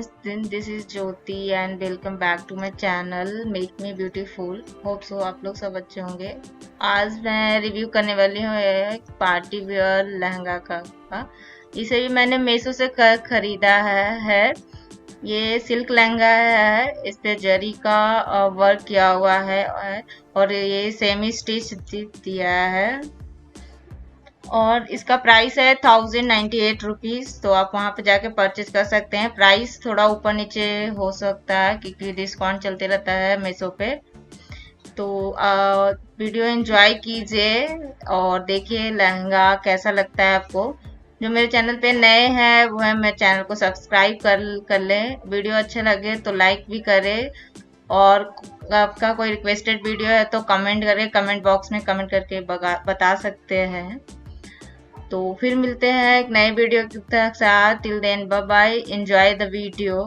Friends, this is Jyoti and welcome back to my channel make me beautiful. Hope so आप लोग सब अच्छे होंगे। आज मैं रिव्यू करने वाली हूँ एक पार्टी वेयर लहंगा का। इसे भी मैंने मीशो से खरीदा है। ये सिल्क लहंगा है, इस पे जरी का वर्क किया हुआ है और ये सेमी स्टिच दिया है और इसका प्राइस है 1098 रुपीज। तो आप वहां पे जाके परचेज कर सकते हैं। प्राइस थोड़ा ऊपर नीचे हो सकता है क्योंकि डिस्काउंट चलते रहता है मीशो पे। तो वीडियो एंजॉय कीजिए और देखिए लहंगा कैसा लगता है आपको। जो मेरे चैनल पे नए हैं वो है मेरे चैनल को सब्सक्राइब कर लें। वीडियो अच्छे लगे तो लाइक भी करें और आपका कोई रिक्वेस्टेड वीडियो है तो कमेंट करें, कमेंट बॉक्स में कमेंट करके बता सकते हैं। तो फिर मिलते हैं एक नए वीडियो के साथ। Till then bye bye, enjoy the video.